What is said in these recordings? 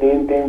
3-3,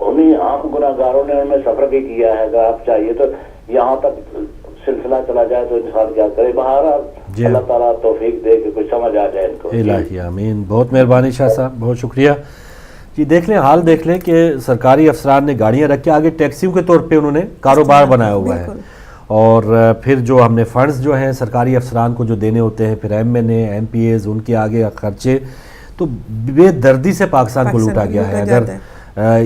انہیں عام گناہگاروں نے ان میں سفر بھی کیا ہے. اگر آپ چاہیے تو یہاں تک سلسلہ چلا جائے تو انسان کیا کرے. بہرحال اللہ تعالیٰ توفیق دے کہ کچھ سمجھ آ جائے ان کو. الہی آمین. بہت مہربانی شاہ صاحب, بہت شکریہ جی. دیکھ لیں, حال دیکھ لیں کہ سرکاری افسران نے گاڑیاں رکھ کے آگے ٹیکسیوں کے طور پہ انہوں نے کاروبار بنایا ہوا ہے, اور پھر جو ہم نے فنڈز جو ہیں سرکاری افسران کو جو دینے ہوتے ہیں, پھر M N A M P As ان کے آگے خرچے, تو بے دردی سے پاکستان کو لوٹا گیا ہے. اگر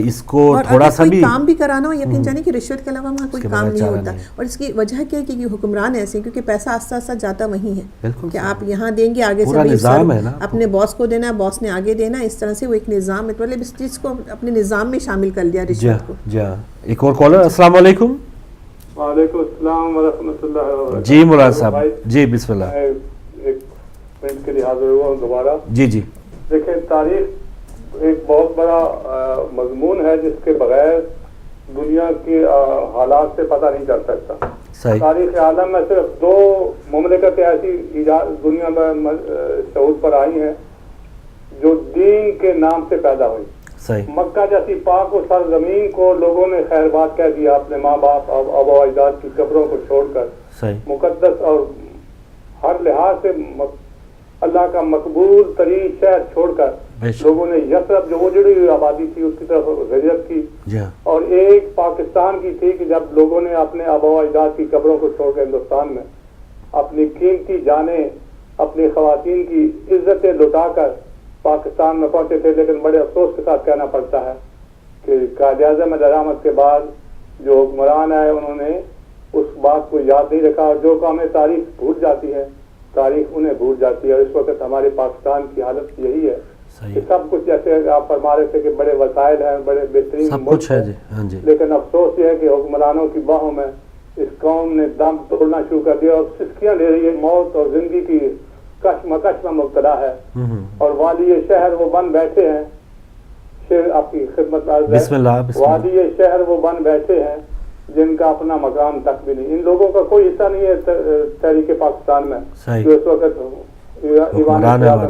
اس کو تھوڑا سا بھی کام بھی کرانا ہو, یقین جانے کہ رشوت کے علاوہ وہاں کوئی کام نہیں ہوتا. اور اس کی وجہ کیا ہے کہ حکمران ایسے ہیں کیونکہ پیسہ آستہ آستہ جاتا وہیں ہے کہ آپ یہاں دیں گے, آگے سے اپنے باس کو دینا ہے, باس نے آگے دینا, اس طرح سے وہ ایک نظام ہے. مطلب اس چیز کو اپنے نظام میں شامل کر لیا رشوت کو. جی ایک اور کالر. السلام علیکم. وعلیکم السلام ورحمۃ اللہ وبرکاتہ. جی مولانا صاحب, جی بسم اللہ. ایک منٹ کے لیے حاضر ہوا ہوں دوبارہ. جی جی. دیکھیں, تاریخ ایک بہت بڑا مضمون ہے جس کے بغیر دنیا کے حالات سے پتہ نہیں چل سکتا. تاریخ عالم میں صرف 2 مملکتیں ایسی دنیا میں شعور پر آئی ہیں جو دین کے نام سے پیدا ہوئی. مکہ جیسی پاک و سرزمین کو لوگوں نے خیر بات کہہ دیا, اپنے ماں باپ آبا و اجداد کی قبروں کو چھوڑ کر. مقدس اور ہر لحاظ سے اللہ کا مقبول ترین شہر چھوڑ کر لوگوں نے یثرب جو اجڑی ہوئی آبادی تھی اس کی طرف ہجرت کی. اور ایک پاکستان کی تھی کہ جب لوگوں نے اپنے آبا و اجداد کی قبروں کو چھوڑ کر ہندوستان میں اپنی قیمتی جانیں, اپنی خواتین کی عزتیں لٹا کر پاکستان میں پہنچے تھے. لیکن بڑے افسوس کے ساتھ کہنا پڑتا ہے کہ قائد اعظم علامت کے بعد جو حکمران آئے انہوں نے اس بات کو یاد نہیں رکھا, اور جو قومیں تاریخ بھول جاتی ہے تاریخ انہیں بھول جاتی ہے. اور اس وقت ہمارے پاکستان کی حالت یہی ہے کہ سب کچھ جیسے آپ فرما رہے تھے کہ بڑے وسائل ہیں, بڑے بہترین ملک ہے, لیکن افسوس یہ ہے کہ حکمرانوں کی باہوں میں اس قوم نے دم توڑنا شروع کر دیا اور سسکیاں لے رہی ہے, موت اور زندگی کی کشمکش میں مبتلا ہے. اور والی شہر وہ بن بیٹھے ہیں, شیر آپ کی خدمت والی شہر وہ بن بیٹھے ہیں جن کا اپنا مقام تک بھی نہیں. ان لوگوں کا کوئی حصہ نہیں ہے تحریک پاکستان میں جو اس وقت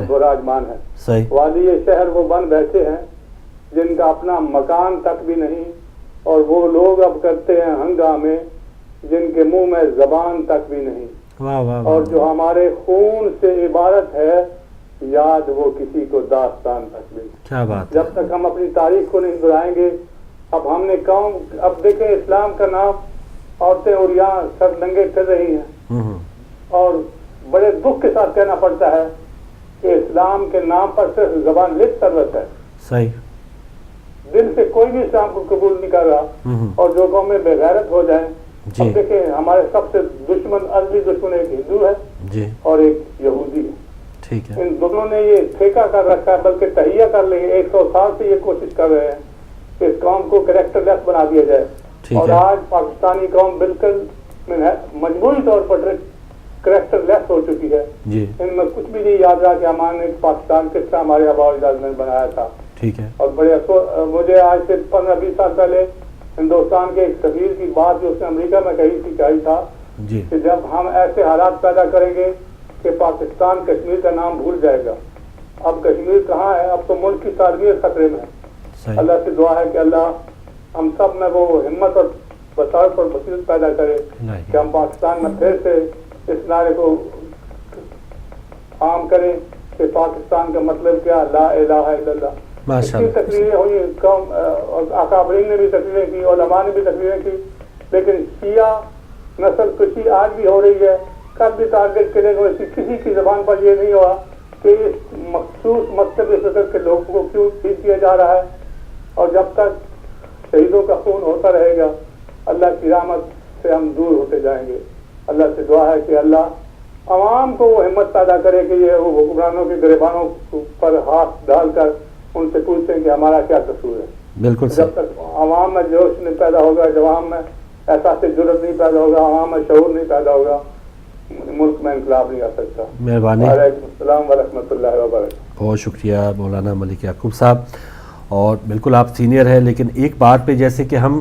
براجمان ہے. والی شہر وہ بن بیٹھے ہیں جن کا اپنا مکان تک بھی نہیں, اور وہ لوگ اب کرتے ہیں ہنگامے جن کے منہ میں زبان تک بھی نہیں. اور جو ہمارے خون سے عبارت ہے یاد وہ کسی کو داستان تک بھی. کیا بات. جب تک ہم اپنی تاریخ کو نہیں دہرائیں گے. اب ہم نے قوم, اب دیکھیں اسلام کا نام عورتیں اور یہاں سر ننگے کر رہی ہیں, اور بڑے دکھ کے ساتھ کہنا پڑتا ہے کہ اسلام کے نام پر صرف زبان لپ سروت ہے, صحیح دل سے کوئی بھی اسلام کو قبول نہیں کر رہا. اور جو قومیں بے غیرت ہو جائیں, اب دیکھیں ہمارے سب سے دشمن اصلی دشمن ایک ہندو ہے اور ایک یہودی ہے. ان دونوں نے یہ ٹھیکہ کر رکھا ہے, بلکہ تہیہ کر لی ہے. 100 سال سے یہ کوشش کر رہے ہیں کہ اس قوم کو کریکٹر لیس بنا دیا جائے. اور آج پاکستانی قوم بالکل مجموعی طور پر کریکٹر لیس ہو چکی ہے. ان میں کچھ بھی نہیں یاد رہا کہ ہمارے پاکستان کس طرح ہمارے آبا و اجداد نے بنایا تھا. اور بڑے مجھے آج سے 15-20 سال پہلے ہندوستان کے ایک سفیر کی بات جو اس نے امریکہ میں کہی تھا کہ جب ہم ایسے حالات پیدا کریں گے کہ پاکستان کشمیر کا نام بھول جائے گا. اب کشمیر کہاں ہے, اب تو ملک کی سالمیت خطرے میں ہے. اللہ سے دعا ہے کہ اللہ ہم سب میں وہ ہمت اور بصارت اور بصیرت پیدا کرے کہ ہم پاکستان میں پھر سے اس نعرے کو عام کریں کہ پاکستان کا مطلب کیا, لا الہ الا اللہ. اس کی تقریریں ہوئی, اکابرین نے بھی تقریریں کی, علماء نے بھی تقریریں کی, لیکن شیعہ نسل کشی آج بھی ہو رہی ہے. کل بھی ٹارگیٹ کرے گا, کسی کی زبان پر یہ نہیں ہوا کہ اس مخصوص مکتب فکر کے لوگوں کو کیوں ٹھیک کیا جا رہا ہے. اور جب تک شہیدوں کا خون ہوتا رہے گا اللہ کی رحمت سے ہم دور ہوتے جائیں گے. اللہ سے دعا ہے کہ اللہ عوام کو وہ ہمت پیدا کرے کہ یہ حکمرانوں کے گریبانوں پر ہاتھ ڈال کر ان سے پوچھیں کہ ہمارا کیا قصور ہے. بالکل. جب تک عوام میں جوش نہیں پیدا ہوگا, جب عوام میں احساس جرأت نہیں پیدا ہوگا, عوام میں شعور نہیں پیدا ہوگا, ملک میں انقلاب نہیں آ سکتا. مہربانی. وعلیکم السلام ورحمۃ اللہ وبرکاتہ. بہت شکریہ مولانا ملک یعقوب صاحب. اور بالکل آپ سینئر ہیں, لیکن ایک بات پہ جیسے کہ ہم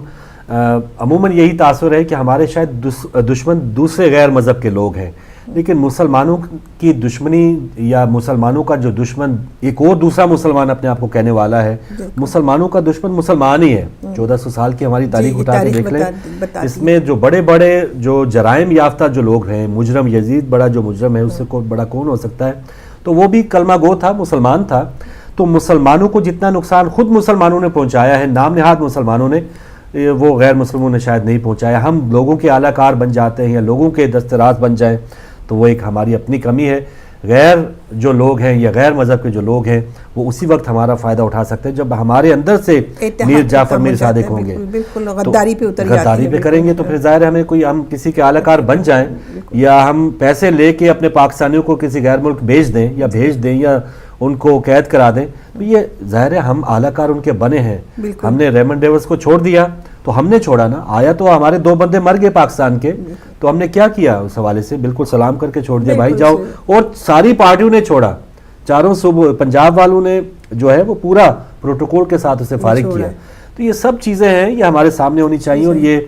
عموماً یہی تاثر ہے کہ ہمارے شاید دشمن دوسرے غیر مذہب کے لوگ ہیں, لیکن مسلمانوں کی دشمنی یا مسلمانوں کا جو دشمن ایک اور دوسرا مسلمان اپنے آپ کو کہنے والا ہے، مسلمانوں کا دشمن مسلمان ہی ہے. 1400 سال کی ہماری تاریخ اٹھا کے دیکھ لیں، اس میں جو بڑے بڑے جو جرائم یافتہ جو لوگ ہیں، مجرم یزید بڑا جو مجرم ہے، اس سے کوئی بڑا کون ہو سکتا ہے؟ تو وہ بھی کلمہ گو تھا، مسلمان تھا. تو مسلمانوں کو جتنا نقصان خود مسلمانوں نے پہنچایا ہے، نام نہاد مسلمانوں نے، وہ غیر مسلموں نے شاید نہیں پہنچایا. ہم لوگوں کے اعلیٰ کار بن جاتے ہیں یا لوگوں کے دستراز بن جائیں تو وہ ایک ہماری اپنی کمی ہے. غیر جو لوگ ہیں یا غیر مذہب کے جو لوگ ہیں وہ اسی وقت ہمارا فائدہ اٹھا سکتے ہیں جب ہمارے اندر سے میر جعفر میر صادق ہوں گے. غداری پہ کریں گے تو پھر ظاہر ہے ہم کسی کے اعلیٰ کار بن جائیں یا ہم پیسے لے کے اپنے پاکستانیوں کو کسی غیر ملک بھیج دیں یا ان کو قید کرا دیں تو یہ ظاہر ہے ہم اعلیٰ کار ان کے بنے ہیں. ہم نے ریمنڈ ڈیوس کو چھوڑ دیا تو ہم نے چھوڑا نا، آیا تو ہمارے 2 بندے مر گئے پاکستان کے، تو ہم نے کیا کیا اس حوالے سے؟ بالکل سلام کر کے چھوڑ دیا، بھائی جاؤ. اور ساری پارٹیوں نے چھوڑا، چاروں صوبوں، پنجاب والوں نے جو ہے وہ پورا پروٹوکول کے ساتھ اسے فارغ کیا. تو یہ سب چیزیں ہیں، یہ ہمارے سامنے ہونی چاہیے. اور یہ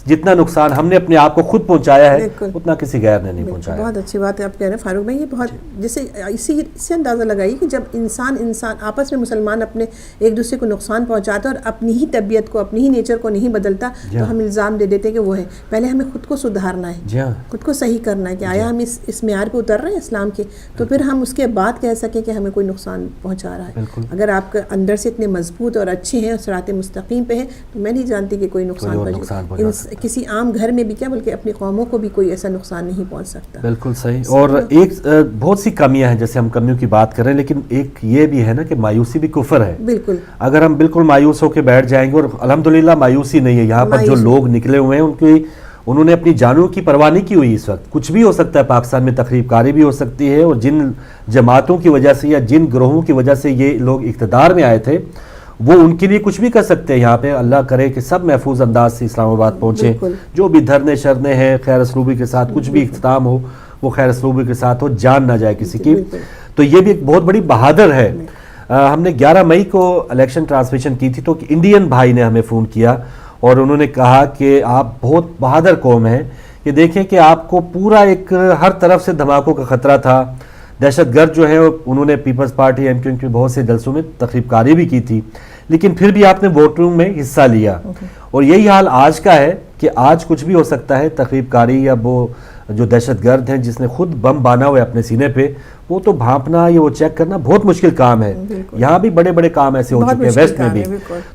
جتنا نقصان ہم نے اپنے آپ کو خود پہنچایا ہے اتنا کسی غیر نے نہیں پہنچایا. بہت اچھی بات ہے آپ کہہ رہے ہیں فاروق بھائی. یہ بہت جیسے اسی سے اندازہ لگائیے کہ جب انسان آپس میں مسلمان اپنے ایک دوسرے کو نقصان پہنچاتا ہے اور اپنی ہی طبیعت کو، اپنی ہی نیچر کو نہیں بدلتا تو ہم الزام دے دیتے کہ وہ ہے. پہلے ہمیں خود کو سدھارنا ہے، خود کو صحیح کرنا ہے کہ آیا ہم اس معیار پہ اتر رہے ہیں اسلام کے، تو پھر ہم اس کے بعد کہہ سکیں کہ ہمیں کوئی نقصان پہنچا رہا ہے. اگر آپ کے اندر سے اتنے مضبوط اور اچھے ہیں اور صراط مستقیم پہ ہیں تو میں نہیں جانتی کہ کوئی نقصان پہنچے. کسی عام گھر میں بھی کیا بلکہ اپنی قوموں کو بھی کوئی ایسا نقصان نہیں پہنچ سکتا. بالکل صحیح. اور ایک بہت سی کمیاں ہیں، جیسے ہم کمیوں کی بات کریں، لیکن ایک یہ بھی ہے نا کہ مایوسی بھی کفر ہے. بالکل اگر ہم بالکل مایوس ہو کے بیٹھ جائیں گے، اور الحمدللہ مایوسی نہیں ہے یہاں پر. جو لوگ نکلے ہوئے ہیں انہوں نے اپنی جانوں کی پرواہ نہیں کی ہوئی. اس وقت کچھ بھی ہو سکتا ہے پاکستان میں، تخریب کاری بھی ہو سکتی ہے، اور جن جماعتوں کی وجہ سے یا جن گروہوں کی وجہ سے یہ لوگ اقتدار میں آئے تھے وہ ان کے لیے کچھ بھی کر سکتے ہیں. یہاں پہ اللہ کرے کہ سب محفوظ انداز سے اسلام آباد پہنچے. جو بھی دھرنے شرنے ہیں خیر اسلوبی کے ساتھ، کچھ بھی اختتام ہو وہ خیر اسلوبی کے ساتھ ہو، جان نہ جائے کسی کی. تو یہ بھی ایک بہت بڑی بہادر ہے. ہم نے 11 مئی کو الیکشن ٹرانسمیشن کی تھی تو انڈین بھائی نے ہمیں فون کیا اور انہوں نے کہا کہ آپ بہت بہادر قوم ہیں، کہ دیکھیں کہ آپ کو پورا ایک ہر طرف سے دھماکوں کا خطرہ تھا. دہشت گرد جو ہے انہوں نے پیپلز پارٹی ایم کیو کے بہت سے جلسوں میں تخریب کاری بھی کی تھی، لیکن پھر بھی آپ نے ووٹنگ میں حصہ لیا. اور یہی حال آج کا ہے کہ آج کچھ بھی ہو سکتا ہے. تخریب کاری یا وہ جو دہشت گرد ہیں جس نے خود بم بانا ہوا ہے اپنے سینے پہ، وہ تو بھانپنا یا وہ چیک کرنا بہت مشکل کام ہے. یہاں بھی بڑے بڑے کام ایسے ہو چکے ہیں ویسٹ میں بھی.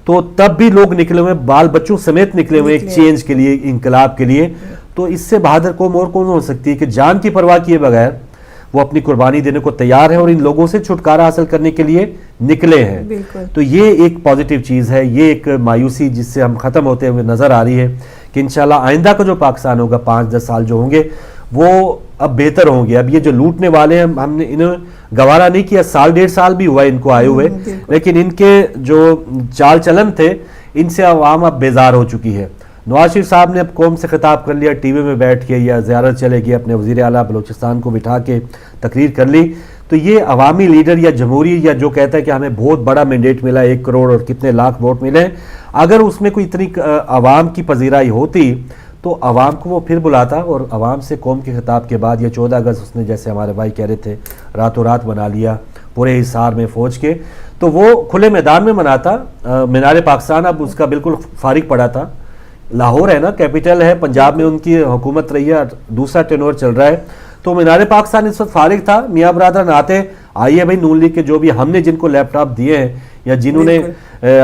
تو تب بھی لوگ نکلے ہوئے، بال بچوں سمیت نکلے ہوئے ایک چینج کے لیے، انقلاب کے لیے. تو اس سے بہادر قوم اور کون ہو سکتی ہے کہ جان کی پرواہ کیے بغیر وہ اپنی قربانی دینے کو تیار ہیں اور ان لوگوں سے چھٹکارا حاصل کرنے کے لیے نکلے ہیں. تو یہ ایک پازیٹیو چیز ہے، یہ ایک مایوسی جس سے ہم ختم ہوتے ہوئے نظر آ رہی ہے کہ انشاءاللہ آئندہ کا جو پاکستان ہوگا 5-10 سال جو ہوں گے وہ اب بہتر ہوں گے. اب یہ جو لوٹنے والے ہیں ہم نے انہیں گوارا نہیں کیا، 1.5 سال بھی ہوا ان کو آئے ہوئے، لیکن ان کے جو چال چلن تھے ان سے عوام اب بیزار ہو چکی ہے. نواز شریف صاحب نے اب قوم سے خطاب کر لیا، ٹی وی میں بیٹھ کے یا زیارت چلے گئے، اپنے وزیر اعلیٰ بلوچستان کو بٹھا کے تقریر کر لی. تو یہ عوامی لیڈر یا جمہوری یا جو کہتا ہے کہ ہمیں بہت بڑا مینڈیٹ ملا، 1 کروڑ اور کتنے لاکھ ووٹ ملے، اگر اس میں کوئی اتنی عوام کی پذیرائی ہوتی تو عوام کو وہ پھر بلاتا اور عوام سے قوم کے خطاب کے بعد. یہ 14 اگست اس نے جیسے ہمارے بھائی کہہ رہے تھے راتوں رات بنا لیا پورے حصار میں فوج کے، تو وہ کھلے میدان میں مناتا. مینار پاکستان اب اس کا بالکل فارغ پڑا تھا. لاہور ہے نا کیپٹل ہے، پنجاب میں ان کی حکومت رہی ہے، دوسرا ٹینور چل رہا ہے. تو مینار پاکستان اس وقت فارغ تھا. میاں برادران آتے، آئیے بھائی نون لیگ کے جو بھی ہم نے جن کو لیپ ٹاپ دیے ہیں یا جنہوں نے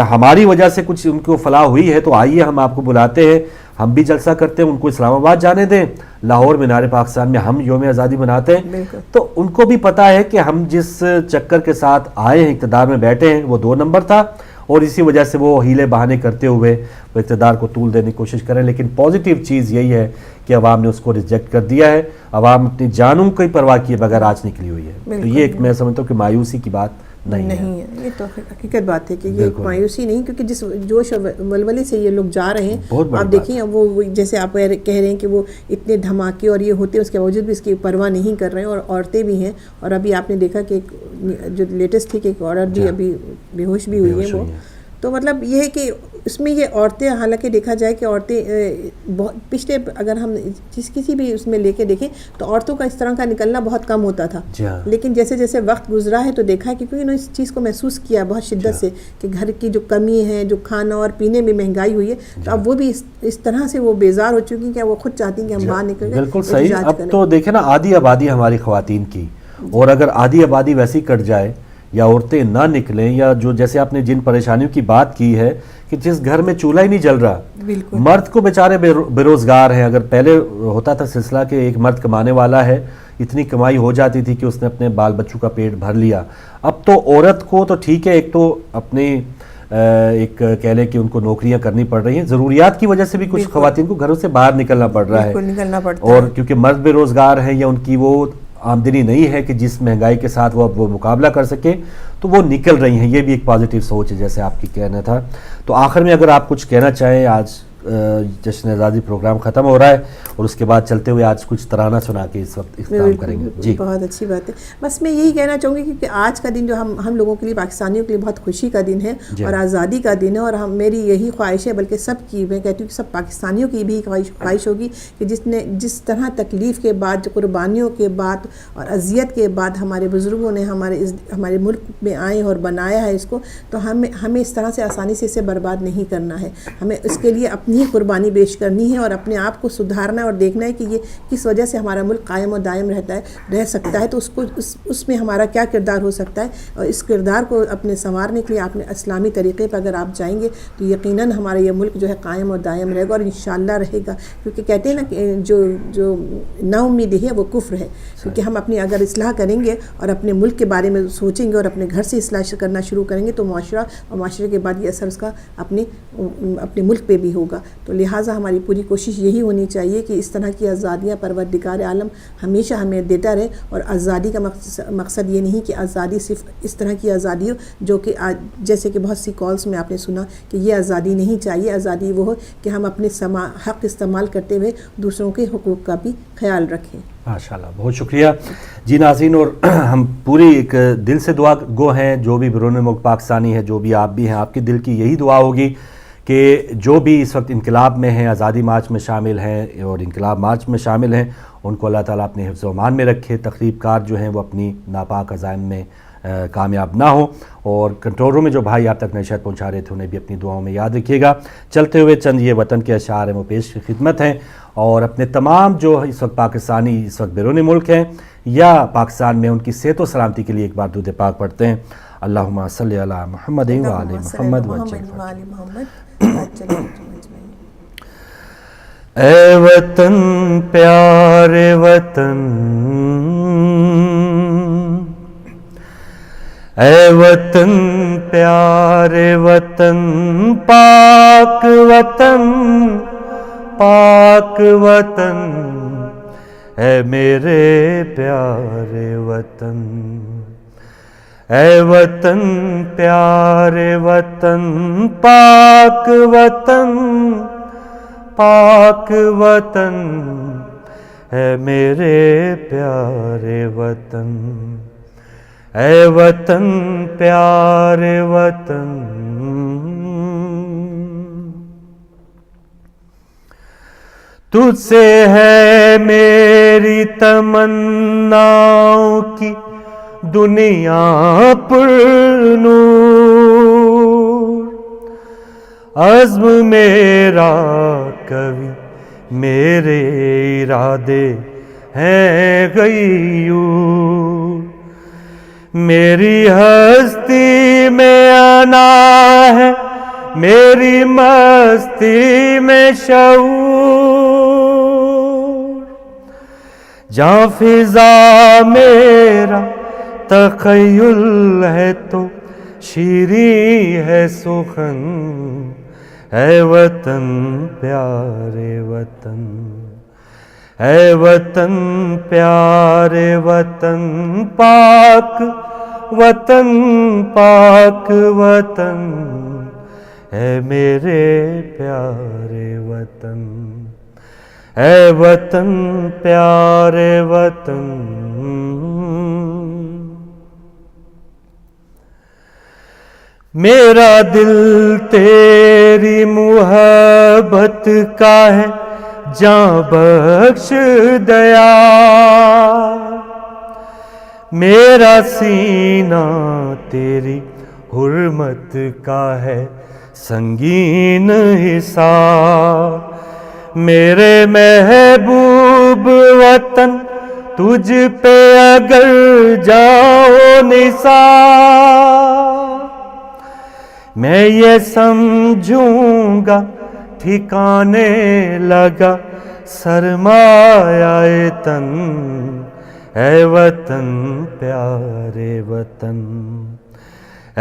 ہماری وجہ سے کچھ ان کو فلاح ہوئی ہے تو آئیے ہم آپ کو بلاتے ہیں، ہم بھی جلسہ کرتے ہیں، ان کو اسلام آباد جانے دیں، لاہور مینار پاکستان میں ہم یوم آزادی مناتے ہیں. تو ان کو بھی پتا ہے کہ ہم جس چکر کے ساتھ آئے ہیں، اقتدار میں بیٹھے ہیں، وہ 2 نمبر تھا اور اسی وجہ سے وہ ہیلے بہانے کرتے ہوئے وہ اقتدار کو طول دینے کی کوشش کریں. لیکن پازیٹیو چیز یہی ہے کہ عوام نے اس کو ریجیکٹ کر دیا ہے. عوام اپنی جانوں کی پرواہ کیے بغیر آج نکلی ہوئی ہے. تو یہ ایک میں سمجھتا ہوں کہ مایوسی کی بات نہیں ہے. یہ تو حقیقت بات ہے کہ یہ ایک مایوسی نہیں، کیونکہ جس جوش ولولے سے یہ لوگ جا رہے ہیں، آپ دیکھیں وہ جیسے آپ کہہ رہے ہیں کہ وہ اتنے دھماکے اور یہ ہوتے ہیں، اس کے باوجود بھی اس کی پرواہ نہیں کر رہے ہیں، اور عورتیں بھی ہیں. اور ابھی آپ نے دیکھا کہ جو لیٹسٹ تھی کہ ایک عورت بھی ابھی بے ہوش بھی ہوئی ہے وہ. تو مطلب یہ ہے کہ اس میں یہ عورتیں حالانکہ دیکھا جائے کہ عورتیں بہت پچھلے اگر ہم کسی بھی اس میں لے کے دیکھیں تو عورتوں کا اس طرح کا نکلنا بہت کم ہوتا تھا, لیکن جیسے جیسے وقت گزرا ہے تو دیکھا ہے کہ کیونکہ انہوں نے اس چیز کو محسوس کیا بہت شدت سے کہ گھر کی جو کمی ہے, جو کھانا اور پینے میں مہنگائی ہوئی ہے, تو اب وہ بھی اس طرح سے وہ بیزار ہو چکی ہیں کہ وہ خود چاہتی ہیں کہ ہم باہر نکل گئے. بالکل صحیح. اب تو دیکھیں نا آدھی آبادی ہماری خواتین کی, اور اگر آدھی آبادی ویسی کٹ جائے یا عورتیں نہ نکلیں, یا جو جیسے آپ نے جن پریشانیوں کی بات کی ہے کہ جس گھر میں چولہا ہی نہیں جل رہا, مرد کو بیچارے بے روزگار ہیں. اگر پہلے ہوتا تھا سلسلہ کہ ایک مرد کمانے والا ہے, اتنی کمائی ہو جاتی تھی کہ اس نے اپنے بال بچوں کا پیٹ بھر لیا. اب تو عورت کو تو ٹھیک ہے, ایک تو اپنی ایک کہہ لیں کہ ان کو نوکریاں کرنی پڑ رہی ہیں, ضروریات کی وجہ سے بھی کچھ خواتین کو گھروں سے باہر نکلنا پڑ رہا ہے, اور کیونکہ مرد بے روزگار ہیں یا ان کی وہ آمدنی نہیں ہے کہ جس مہنگائی کے ساتھ وہ مقابلہ کر سکے, تو وہ نکل رہی ہیں. یہ بھی ایک پازیٹیو سوچ ہے جیسے آپ کی کہنا تھا. تو آخر میں اگر آپ کچھ کہنا چاہیں, آج جشن آزادی پروگرام ختم ہو رہا ہے اور اس کے بعد چلتے ہوئے آج کچھ ترانہ سنا کے اس وقت اختتام کریں گے. جی بہت اچھی بات ہے. بس میں یہی کہنا چاہوں گی کہ آج کا دن جو ہم لوگوں کے لیے, پاکستانیوں کے لیے بہت خوشی کا دن ہے اور آزادی کا دن ہے, اور میری یہی خواہش ہے, بلکہ سب کی, میں کہتی ہوں کہ سب پاکستانیوں کی بھی خواہش ہوگی کہ جس طرح تکلیف کے بعد, قربانیوں کے بعد اور اذیت کے بعد ہمارے بزرگوں نے ہمارے ملک میں آئے اور بنایا ہے اس کو, تو ہمیں اس طرح سے آسانی سے اسے برباد نہیں کرنا ہے. ہمیں اس کے لیے اپنی قربانی پیش کرنی ہے اور اپنے آپ کو سدھارنا ہے اور دیکھنا ہے کہ یہ کس وجہ سے ہمارا ملک قائم و دائم رہ سکتا ہے, تو اس میں ہمارا کیا کردار ہو سکتا ہے, اور اس کردار کو اپنے سنوارنے کے لیے اپنے اسلامی طریقے پر اگر آپ جائیں گے تو یقیناً ہمارا یہ ملک جو ہے قائم و دائم رہے گا, اور انشاءاللہ رہے گا. کیونکہ کہتے ہیں نا کہ جو نا امیدی ہے وہ کفر ہے, کیونکہ ہم اپنی اگر اصلاح کریں گے اور اپنے ملک کے بارے میں سوچیں گے اور اپنے گھر سے اصلاح کرنا شروع کریں گے, تو معاشرہ اور معاشرے کے بعد یہ اثر اس کا اپنے ملک پہ بھی ہوگا. تو لہٰذا ہماری پوری کوشش یہی ہونی چاہیے کہ اس طرح کی آزادیاں پروردگار عالم ہمیشہ ہمیں دیتا رہے. اور آزادی کا مقصد یہ نہیں کہ آزادی صرف اس طرح کی آزادی ہو جو کہ جیسے کہ بہت سی کالز میں آپ نے سنا کہ یہ آزادی نہیں چاہیے. آزادی وہ ہو کہ ہم اپنے حق استعمال کرتے ہوئے دوسروں کے حقوق کا بھی خیال رکھیں. ماشاءاللہ, بہت شکریہ. جی ناظرین, اور ہم پوری ایک دل سے دعا گو ہیں, جو بھی بیرون ملک پاکستانی ہے, جو بھی آپ بھی ہیں, آپ کی دل کی یہی دعا ہوگی کہ جو بھی اس وقت انقلاب میں ہیں, آزادی مارچ میں شامل ہیں اور انقلاب مارچ میں شامل ہیں, ان کو اللہ تعالیٰ اپنے حفظ و امان میں رکھے. تخریب کار جو ہیں وہ اپنی ناپاک عزائم میں کامیاب نہ ہوں, اور کنٹرول روم میں جو بھائی آپ تک نشریات پہنچا رہے تھے انہیں بھی اپنی دعاؤں میں یاد رکھیے گا. چلتے ہوئے چند یہ وطن کے اشعار ہیں وہ پیش کی خدمت ہیں, اور اپنے تمام جو اس وقت پاکستانی اس وقت بیرون ملک ہیں یا پاکستان میں, ان کی صحت و سلامتی کے لیے ایک بار درود پاک پڑھتے ہیں. اللہم صلی علی محمد و آل محمد. اے وطن پیارے وطن, اے وطن پیارے وطن, پاک وطن پاک وطن, اے میرے پیارے وطن. اے وطن پیارے وطن, پاک وطن پاک وطن, اے میرے پیارے وطن. اے وطن پیارے وطن, تجھ سے ہے میری تمناؤں کی دنیا پر نور. عزم میرا کبھی میرے ارادے ہیں غیور. میری ہستی میں آنا ہے, میری مستی میں شعور. جہاں فضا میرا تخیل ہے تو شیریں ہے سخن. اے وطن پیارے وطن, اے وطن پیارے وطن, پاک وطن پاک وطن, اے میرے پیارے وطن. اے وطن پیارے وطن, میرا دل تیری محبت کا ہے جاں بخش دیا، میرا سینہ تیری حرمت کا ہے سنگین حصار، میرے محبوب وطن تجھ پہ اگر جاؤ نثار، میں یہ سمجھوں گا ٹھکانے لگا سرمایہ تن، اے وطن پیارے وطن،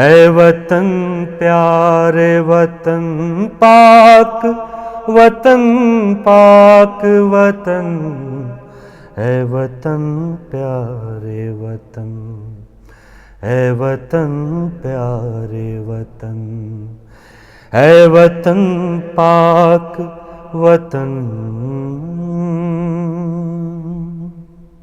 اے وطن پیارے وطن پاک، وطن پاک وطن، اے وطن پیارے وطن، اے وطن پیارے وطن، اے وطن پاک وطن۔